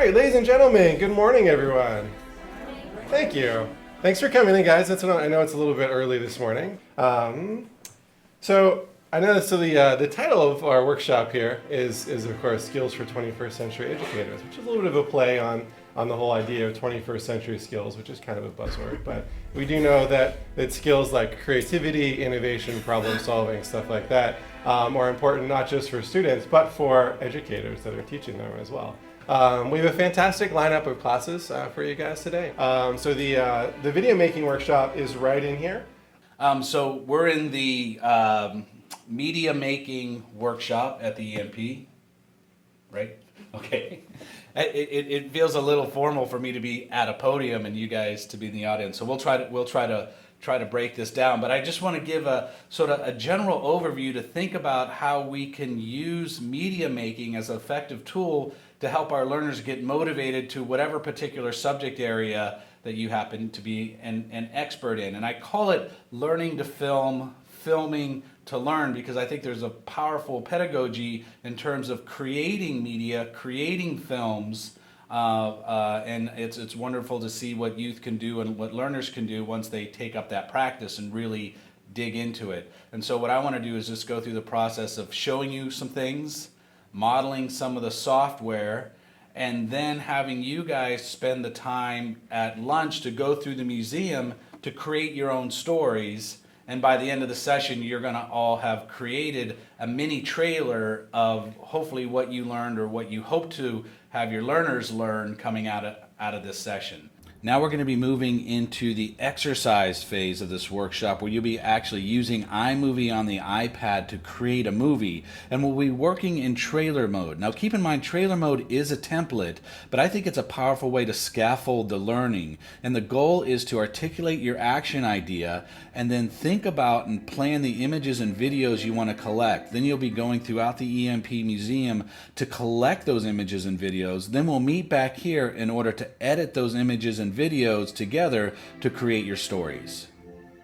right, ladies and gentlemen, good morning, everyone. Thank you. Thanks for coming in, guys. I know it's a little bit early this morning. So the title of our workshop here is of course Skills for 21st Century Educators, which is a little bit of a play on the whole idea of 21st century skills, which is kind of a buzzword. But we do know that skills like creativity, innovation, problem solving, stuff like that, are important not just for students, but for educators that are teaching them as well. We have a fantastic lineup of classes for you guys today. So the video making workshop is right in here. So we're in the media making workshop at the EMP, right? Okay. It feels a little formal for me to be at a podium and you guys to be in the audience. So we'll try to break this down. But I just want to give a sort of a general overview to think about how we can use media making as an effective tool to help our learners get motivated to whatever particular subject area that you happen to be an expert in. And I call it learning to film, filming to learn, because I think there's a powerful pedagogy in terms of creating media, creating films, and it's wonderful to see what youth can do and what learners can do once they take up that practice and really dig into it. And so what I want to do is just go through the process of showing you some things, modeling some of the software, and then having you guys spend the time at lunch to go through the museum to create your own stories. And by the end of the session, you're going to all have created a mini trailer of hopefully what you learned or what you hope to have your learners learn coming out of this session. Now we're going to be moving into the exercise phase of this workshop, where you'll be actually using iMovie on the iPad to create a movie, and we'll be working in trailer mode. Now keep in mind, trailer mode is a template, but I think it's a powerful way to scaffold the learning, and the goal is to articulate your action idea and then think about and plan the images and videos you want to collect. Then you'll be going throughout the EMP Museum to collect those images and videos. Then we'll meet back here in order to edit those images and videos together to create your stories.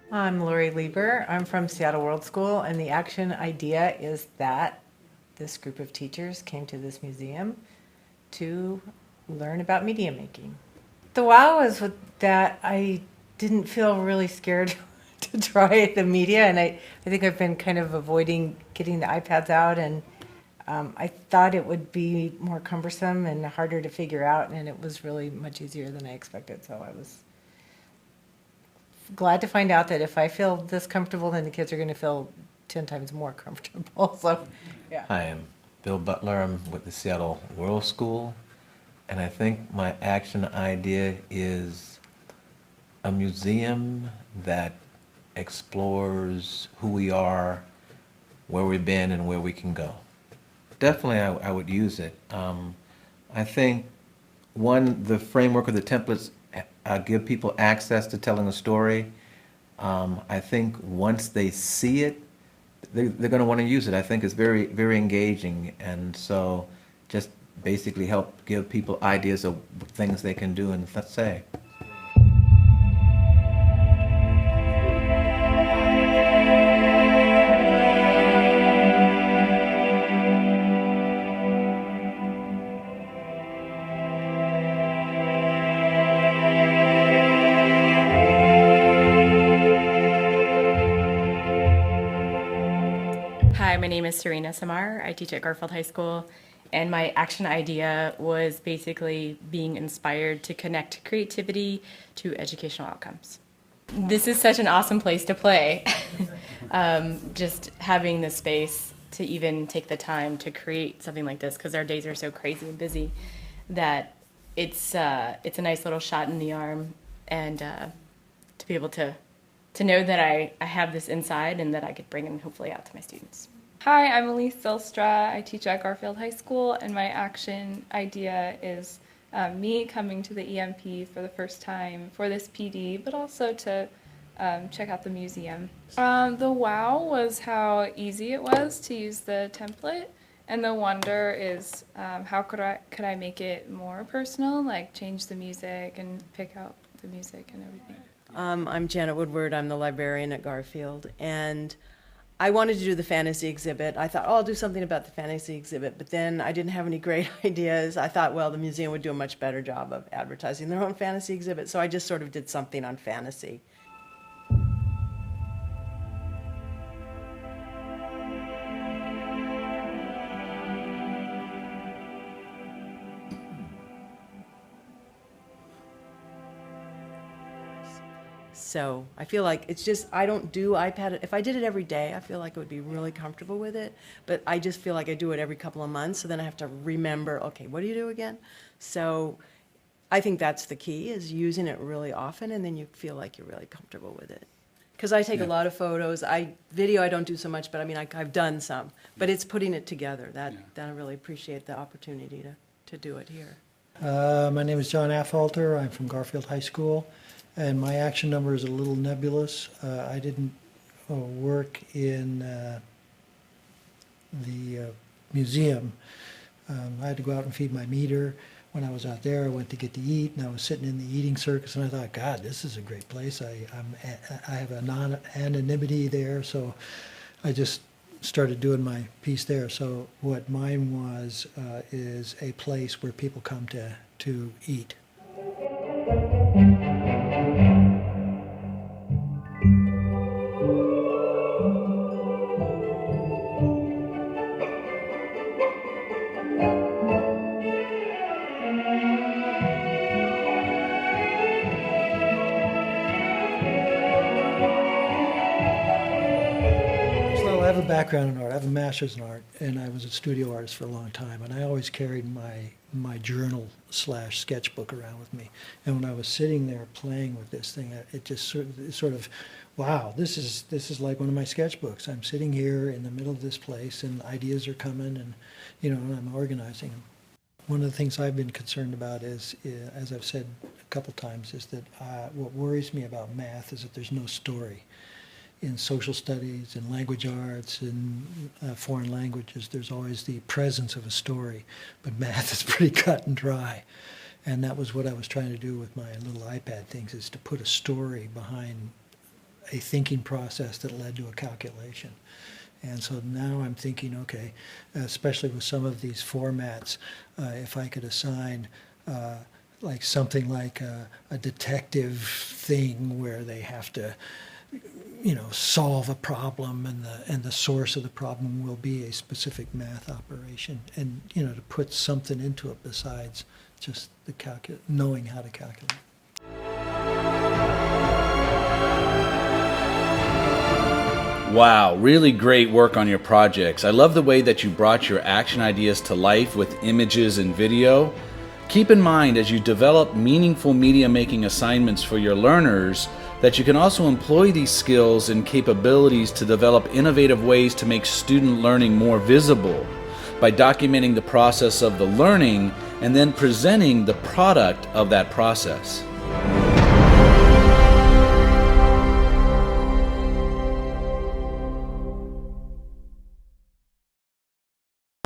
I'm Lori Lieber. I'm from Seattle World School, and the action idea is that this group of teachers came to this museum to learn about media making. The wow is with that I didn't feel really scared to try the media, and I think I've been kind of avoiding getting the iPads out, and I thought it would be more cumbersome and harder to figure out, and it was really much easier than I expected. So I was glad to find out that if I feel this comfortable, then the kids are going to feel 10 times more comfortable. So, yeah. Hi, I'm Bill Butler. I'm with the Seattle World School, and I think my action idea is a museum that explores who we are, where we've been, and where we can go. Definitely, I would use it. I think, the framework of the templates give people access to telling a story. I think once they see it, they're going to want to use it. I think it's very, very engaging, and so just basically help give people ideas of things they can do and say. Hi, my name is Serena Samar. I teach at Garfield High School, and my action idea was basically being inspired to connect creativity to educational outcomes. This is such an awesome place to play. Just having the space to even take the time to create something like this, because our days are so crazy and busy, that it's a nice little shot in the arm, and to be able to know that I have this inside and that I could bring it hopefully out to my students. Hi, I'm Elise Illustre. I teach at Garfield High School, and my action idea is me coming to the EMP for the first time for this PD, but also to check out the museum. The wow was how easy it was to use the template, and the wonder is how could I make it more personal, like change the music and pick out the music and everything. I'm Janet Woodward. I'm the librarian at Garfield, and I wanted to do the fantasy exhibit. I thought, oh, I'll do something about the fantasy exhibit, but then I didn't have any great ideas. I thought, well, the museum would do a much better job of advertising their own fantasy exhibit, so I just sort of did something on fantasy. So I feel like it's just, I don't do iPad. If I did it every day, I feel like I would be really comfortable with it. But I just feel like I do it every couple of months, so then I have to remember, okay, what do you do again? So I think that's the key, is using it really often, and then you feel like you're really comfortable with it. Because I take a lot of photos. Video I don't do so much, but I mean, I've done some. But it's putting it together. That I really appreciate the opportunity to do it here. My name is John Affolter. I'm from Garfield High School, and my action number is a little nebulous. I didn't work in the museum. I had to go out and feed my meter. When I was out there, I went to get to eat, and I was sitting in the eating circus, and I thought, God, this is a great place. I have a non-anonymity there, so I just started doing my piece there. So what mine was is a place where people come to eat. I have a background in art. I have a master's in art, and I was a studio artist for a long time, and I always carried my journal / sketchbook around with me. And when I was sitting there playing with this thing, it just sort of, wow, this is like one of my sketchbooks. I'm sitting here in the middle of this place, and ideas are coming, and I'm organizing them. One of the things I've been concerned about is, as I've said a couple times, is that what worries me about math is that there's no story. In social studies, in language arts, in foreign languages, there's always the presence of a story, but math is pretty cut and dry. And that was what I was trying to do with my little iPad things, is to put a story behind a thinking process that led to a calculation. And so now I'm thinking, okay, especially with some of these formats, if I could assign like something like a detective thing where they have to solve a problem, and the source of the problem will be a specific math operation, and to put something into it besides just the knowing how to calculate. Wow, really great work on your projects. I love the way that you brought your action ideas to life with images and video. Keep in mind, as you develop meaningful media making assignments for your learners, that you can also employ these skills and capabilities to develop innovative ways to make student learning more visible by documenting the process of the learning and then presenting the product of that process.